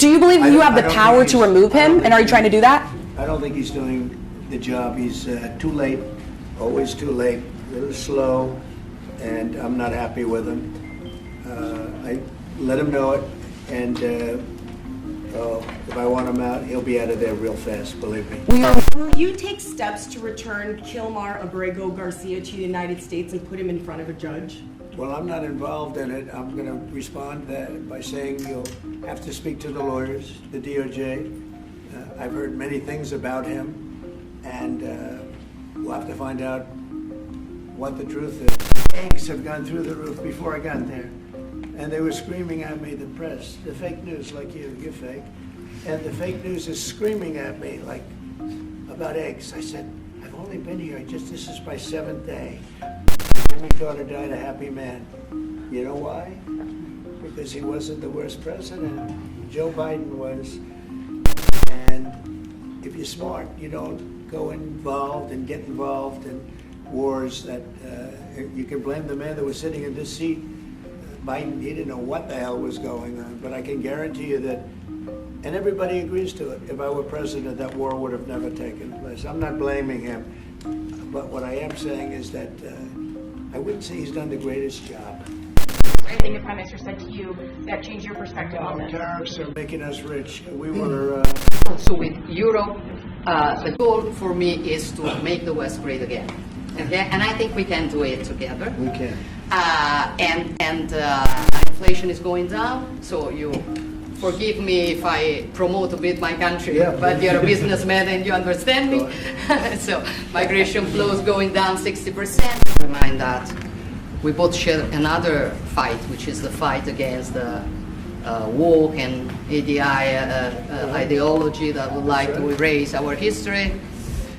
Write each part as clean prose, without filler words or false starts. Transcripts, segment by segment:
Do you believe you have the power to remove him, and are you trying to do that? I don't think he's doing the job. He's too late, always too late, a little slow, and I'm not happy with him. I let him know it, and if I want him out, he'll be out of there real fast, believe me. Will you take steps to return Kilmar Abrego Garcia to the United States and put him in front of a judge? Well, I'm not involved in it. I'm going to respond by saying you'll have to speak to the lawyers, the DOJ. I've heard many things about him, and we'll have to find out what the truth is. Eggs have gone through the roof before I got there, and they were screaming at me, the press, the fake news, like you're fake, and the fake news is screaming at me, like, about eggs. I said, I've only been here, this is my 7th day. My daughter died a happy man. You know why? Because he wasn't the worst president. Joe Biden was. And if you're smart, you don't go involved and get involved in wars that you can blame the man that was sitting in this seat. Biden, he didn't know what the hell was going on, but I can guarantee you that, and everybody agrees to it, if I were president, that war would have never taken place. I'm not blaming him, but what I am saying is that I wouldn't say he's done the greatest job. Anything the Prime Minister said to you that changed your perspective on this? Tariffs are making us rich. We were... So with Europe, the goal for me is to make the West great again. Okay? And I think we can do it together. We can. Inflation is going down, so you forgive me if I promote a bit my country, but you're a businessman and you understand me. So migration flows going down 60%. Remind that we both share another fight, which is the fight against the woke and ADI ideology that would like to erase our history.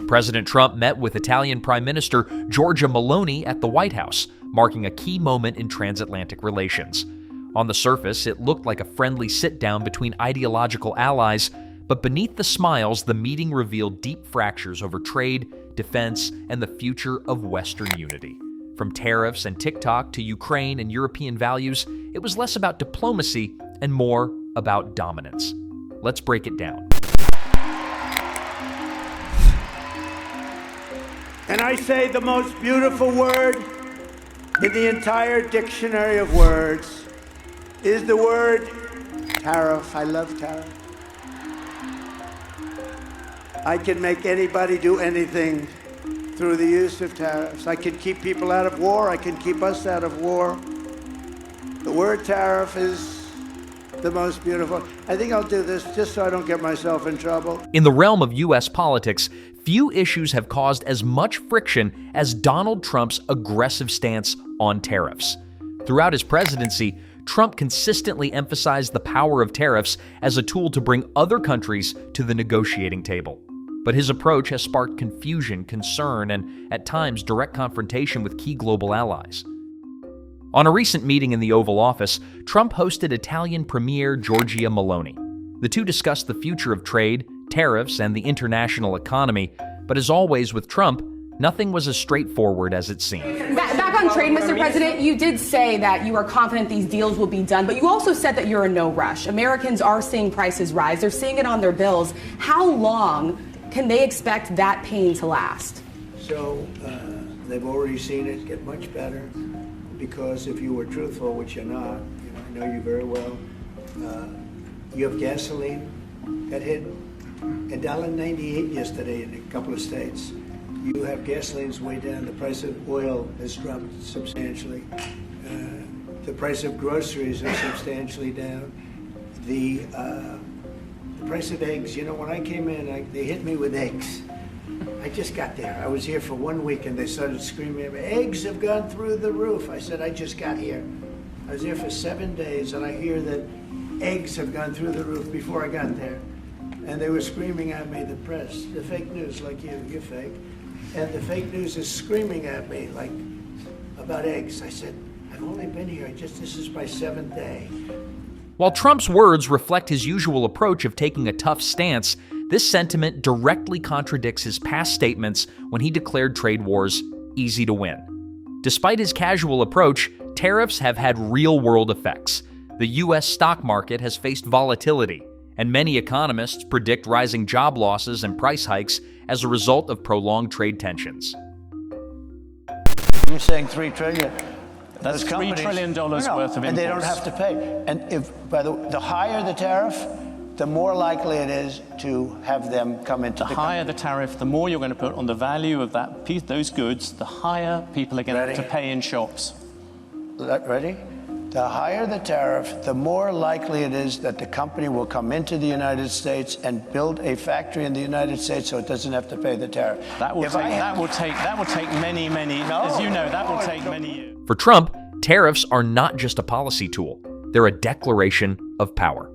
President Trump met with Italian Prime Minister Giorgia Meloni at the White House, marking a key moment in transatlantic relations. On the surface, it looked like a friendly sit-down between ideological allies, but beneath the smiles, the meeting revealed deep fractures over trade, defense, and the future of Western unity. From tariffs and TikTok to Ukraine and European values, it was less about diplomacy and more about dominance. Let's break it down. And I say the most beautiful word in the entire dictionary of words is the word tariff. I love tariff. I can make anybody do anything through the use of tariffs. I can keep people out of war. I can keep us out of war. The word tariff is the most beautiful. I think I'll do this just so I don't get myself in trouble. In the realm of U.S. politics, few issues have caused as much friction as Donald Trump's aggressive stance on tariffs. Throughout his presidency, Trump consistently emphasized the power of tariffs as a tool to bring other countries to the negotiating table. But his approach has sparked confusion, concern, and at times direct confrontation with key global allies. On a recent meeting in the Oval Office, Trump hosted Italian Premier Giorgia Meloni. The two discussed the future of trade, tariffs, and the international economy, but as always with Trump, nothing was as straightforward as it seemed. Back on trade, Mr. President, you did say that you are confident these deals will be done, but you also said that you're in no rush. Americans are seeing prices rise. They're seeing it on their bills. How long can they expect that pain to last? So they've already seen it get much better, because if you were truthful, which you're not, I know you very well, you have gasoline that hit $1.98 yesterday in a couple of states. You have gasoline's way down. The price of oil has dropped substantially. The price of groceries are substantially down. The price of eggs, when I came in, they hit me with eggs. I just got there. I was here for 1 week and they started screaming at me, eggs have gone through the roof. I said, I just got here. I was here for 7 days and I hear that eggs have gone through the roof before I got there. And they were screaming at me, the press, the fake news, like you're fake. And the fake news is screaming at me, like, about eggs. I said, I've only been here, this is my 7th day. While Trump's words reflect his usual approach of taking a tough stance, this sentiment directly contradicts his past statements when he declared trade wars easy to win. Despite his casual approach, tariffs have had real-world effects. The U.S. stock market has faced volatility, and many economists predict rising job losses and price hikes as a result of prolonged trade tensions. You're saying $3 trillion. That's $3 trillion worth of imports. And they don't have to pay. And if, by the higher the tariff, the more likely it is to have them come into the higher the tariff, the more you're going to put on the value of that piece, those goods, the higher people are going to pay in shops. Ready? The higher the tariff, the more likely it is that the company will come into the United States and build a factory in the United States so it doesn't have to pay the tariff. That will take many, as you know, that will take many years. For Trump, tariffs are not just a policy tool. They're a declaration of power.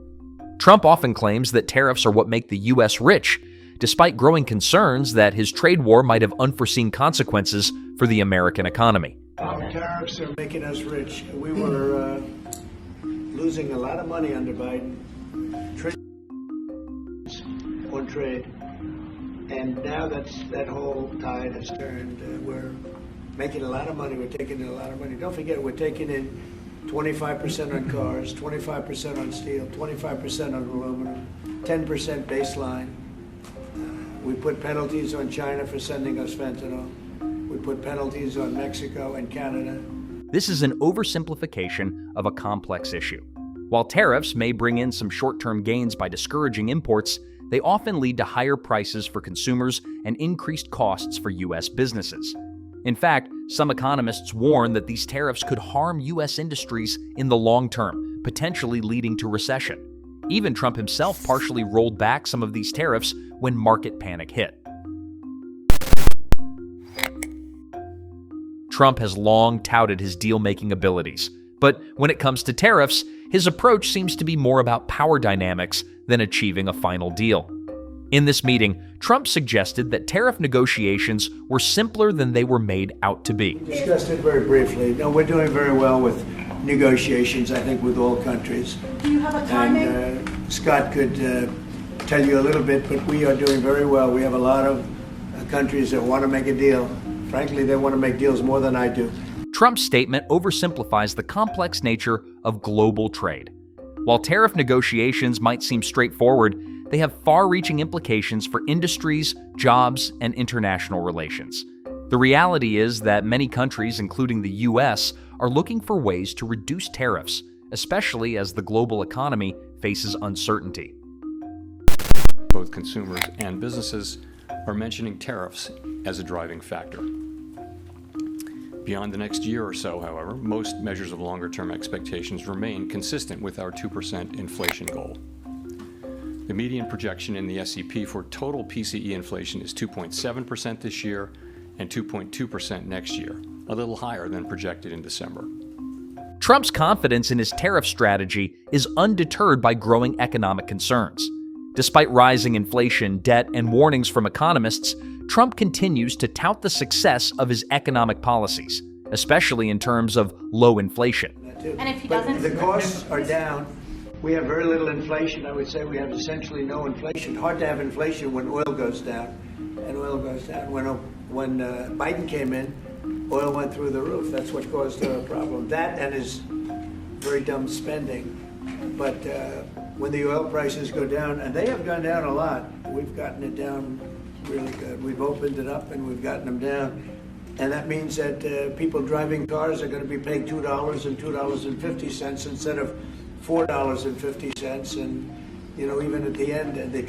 Trump often claims that tariffs are what make the U.S. rich, despite growing concerns that his trade war might have unforeseen consequences for the American economy. Tariffs are making us rich. We were losing a lot of money under Biden on trade, and now that whole tide has turned. We're making a lot of money. We're taking in a lot of money. Don't forget, we're taking in 25% on cars, 25% on steel, 25% on aluminum, 10% baseline. We put penalties on China for sending us fentanyl. We put penalties on Mexico and Canada. This is an oversimplification of a complex issue. While tariffs may bring in some short-term gains by discouraging imports, they often lead to higher prices for consumers and increased costs for U.S. businesses. In fact, some economists warn that these tariffs could harm U.S. industries in the long term, potentially leading to recession. Even Trump himself partially rolled back some of these tariffs when market panic hit. Trump has long touted his deal-making abilities, but when it comes to tariffs, his approach seems to be more about power dynamics than achieving a final deal. In this meeting, Trump suggested that tariff negotiations were simpler than they were made out to be. Discussed it very briefly. No, we're doing very well with negotiations, I think, with all countries. Do you have a timing? And Scott could tell you a little bit, but we are doing very well. We have a lot of countries that want to make a deal. Frankly, they want to make deals more than I do. Trump's statement oversimplifies the complex nature of global trade. While tariff negotiations might seem straightforward, they have far-reaching implications for industries, jobs, and international relations. The reality is that many countries, including the U.S., are looking for ways to reduce tariffs, especially as the global economy faces uncertainty. Both consumers and businesses are mentioning tariffs as a driving factor. Beyond the next year or so, however, most measures of longer-term expectations remain consistent with our 2% inflation goal. The median projection in the SEP for total PCE inflation is 2.7% this year and 2.2% next year, a little higher than projected in December. Trump's confidence in his tariff strategy is undeterred by growing economic concerns. Despite rising inflation, debt, and warnings from economists, Trump continues to tout the success of his economic policies, especially in terms of low inflation. And if he But doesn't, the costs are down. We have very little inflation. I would say we have essentially no inflation. Hard to have inflation when oil goes down, and oil goes down. When Biden came in, oil went through the roof. That's what caused the problem. That and his very dumb spending. But when the oil prices go down, and they have gone down a lot, we've gotten it down really good. We've opened it up and we've gotten them down. And that means that people driving cars are going to be paying $2 and $2.50 instead of $4.50. And, you know, even at the end, they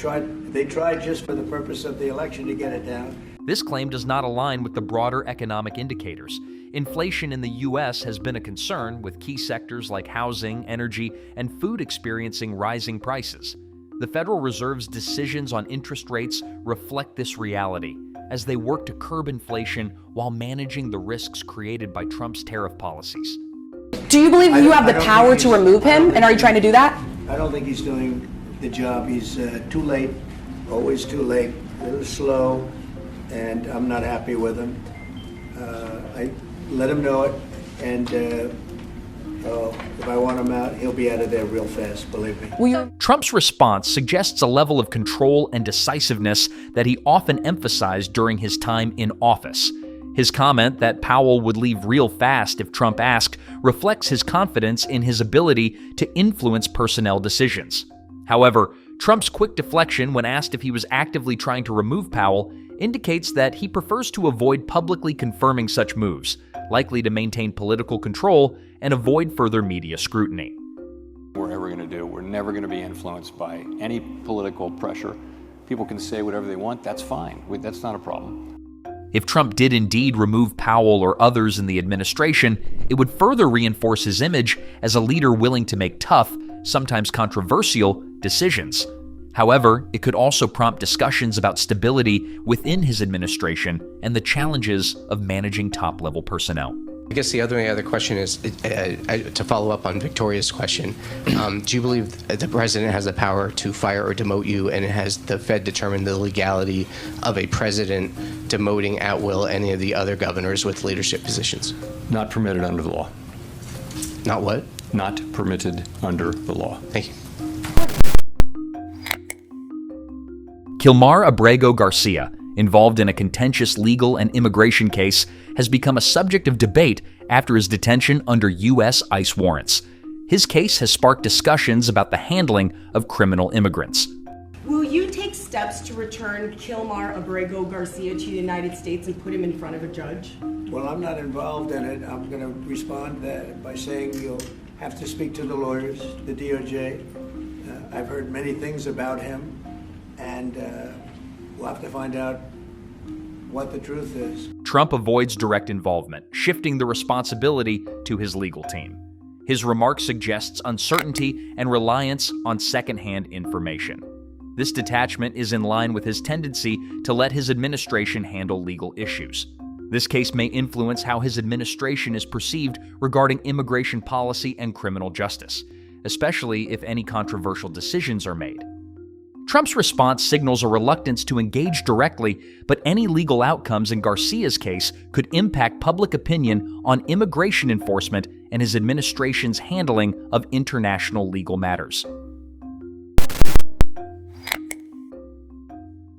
tried just for the purpose of the election to get it down. This claim does not align with the broader economic indicators. Inflation in the U.S. has been a concern, with key sectors like housing, energy, and food experiencing rising prices. The Federal Reserve's decisions on interest rates reflect this reality as they work to curb inflation while managing the risks created by Trump's tariff policies. Do you believe you have the power to remove him, and are you trying to do that? I don't think he's doing the job. He's too late, always too late, a little slow, and I'm not happy with him. I let him know it, and if I want him out, he'll be out of there real fast, believe me. Trump's response suggests a level of control and decisiveness that he often emphasized during his time in office. His comment that Powell would leave real fast if Trump asked reflects his confidence in his ability to influence personnel decisions. However, Trump's quick deflection when asked if he was actively trying to remove Powell indicates that he prefers to avoid publicly confirming such moves, likely to maintain political control and avoid further media scrutiny. We're ever going to do. We're never going to be influenced by any political pressure. People can say whatever they want. That's fine. That's not a problem. If Trump did indeed remove Powell or others in the administration, it would further reinforce his image as a leader willing to make tough, sometimes controversial, decisions. However, it could also prompt discussions about stability within his administration and the challenges of managing top-level personnel. I guess the other question is, to follow up on Victoria's question, do you believe the president has the power to fire or demote you, and has the Fed determined the legality of a president demoting at will any of the other governors with leadership positions? Not permitted under the law. Not what? Not permitted under the law. Thank you. Kilmar Abrego Garcia, involved in a contentious legal and immigration case, has become a subject of debate after his detention under U.S. ICE warrants. His case has sparked discussions about the handling of criminal immigrants. Will you take steps to return Kilmar Abrego Garcia to the United States and put him in front of a judge? Well, I'm not involved in it. I'm going to respond by saying you'll have to speak to the lawyers, the DOJ. I've heard many things about him, and we'll have to find out what the truth is. Trump avoids direct involvement, shifting the responsibility to his legal team. His remark suggests uncertainty and reliance on secondhand information. This detachment is in line with his tendency to let his administration handle legal issues. This case may influence how his administration is perceived regarding immigration policy and criminal justice, especially if any controversial decisions are made. Trump's response signals a reluctance to engage directly, but any legal outcomes in Garcia's case could impact public opinion on immigration enforcement and his administration's handling of international legal matters.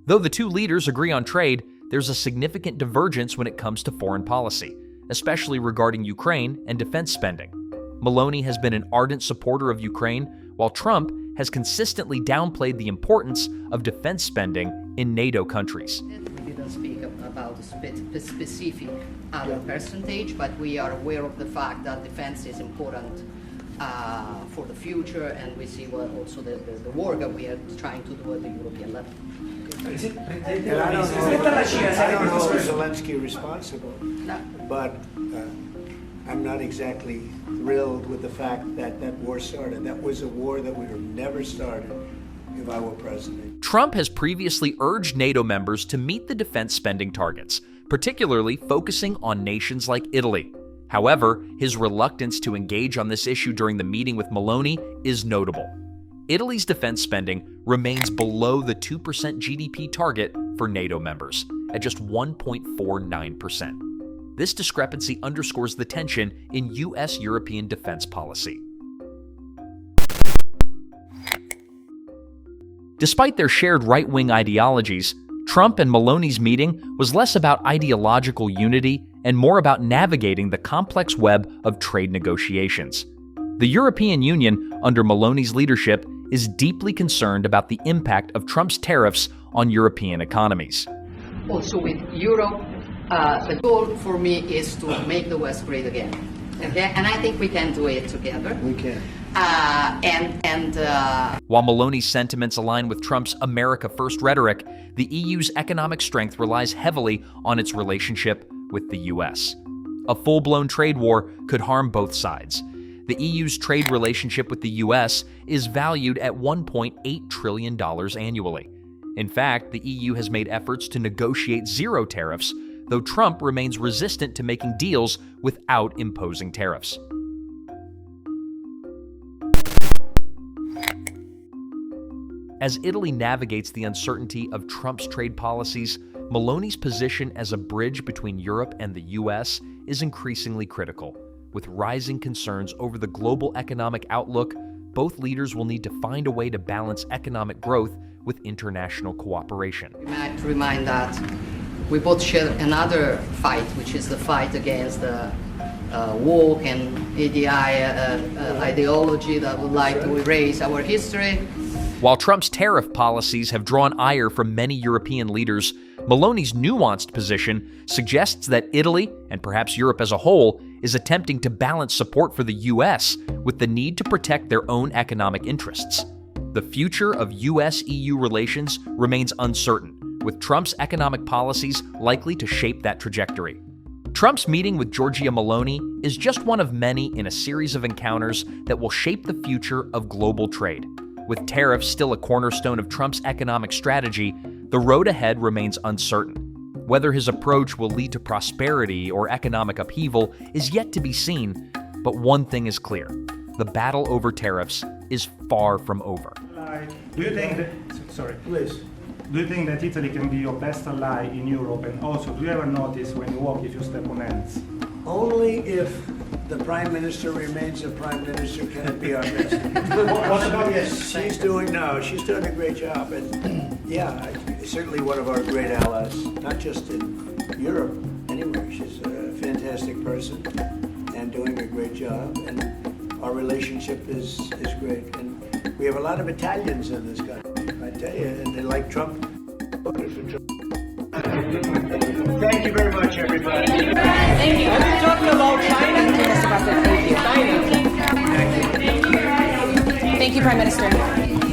Though the two leaders agree on trade, there's a significant divergence when it comes to foreign policy, especially regarding Ukraine and defense spending. Meloni has been an ardent supporter of Ukraine, while Trump has consistently downplayed the importance of defense spending in NATO countries. We didn't speak about a specific other percentage, but we are aware of the fact that defense is important for the future, and we see also the work that we are trying to do at the European level. And I don't know if Zelensky responsible, but I'm not exactly thrilled with the fact that that war started. That was a war that would have never started if I were president. Trump has previously urged NATO members to meet the defense spending targets, particularly focusing on nations like Italy. However, his reluctance to engage on this issue during the meeting with Meloni is notable. Italy's defense spending remains below the 2% GDP target for NATO members, at just 1.49%. This discrepancy underscores the tension in U.S. European defense policy. Despite their shared right-wing ideologies, Trump and Meloni's meeting was less about ideological unity and more about navigating the complex web of trade negotiations. The European Union, under Meloni's leadership, is deeply concerned about the impact of Trump's tariffs on European economies. Also with Europe, the goal for me is to make the West great again. Okay? And I think we can do it together. We can. While Meloni's sentiments align with Trump's America First rhetoric, the EU's economic strength relies heavily on its relationship with the U.S. A full-blown trade war could harm both sides. The EU's trade relationship with the U.S. is valued at $1.8 trillion annually. In fact, the EU has made efforts to negotiate zero tariffs, though Trump remains resistant to making deals without imposing tariffs. As Italy navigates the uncertainty of Trump's trade policies, Meloni's position as a bridge between Europe and the U.S. is increasingly critical. With rising concerns over the global economic outlook, both leaders will need to find a way to balance economic growth with international cooperation. We might remind that we both share another fight, which is the fight against the woke and ADI ideology that would like to erase our history. While Trump's tariff policies have drawn ire from many European leaders, Meloni's nuanced position suggests that Italy, and perhaps Europe as a whole, is attempting to balance support for the U.S. with the need to protect their own economic interests. The future of U.S. EU relations remains uncertain, with Trump's economic policies likely to shape that trajectory. Trump's meeting with Giorgia Meloni is just one of many in a series of encounters that will shape the future of global trade. With tariffs still a cornerstone of Trump's economic strategy, the road ahead remains uncertain. Whether his approach will lead to prosperity or economic upheaval is yet to be seen, but one thing is clear: the battle over tariffs is far from over. Do you think that, sorry, Please. do you think that Italy can be your best ally in Europe? And also, do you ever notice when you walk if you step on ants? Only if the Prime Minister remains the Prime Minister can it be our best. What about She's doing a great job, and yeah, certainly one of our great allies, not just in Europe, anywhere. She's a fantastic person and doing a great job, and our relationship is great. And we have a lot of Italians in this country, I tell you, and they like Trump. Thank you very much, everybody. Thank you. I'm talking about China. Thank you, Prime Minister.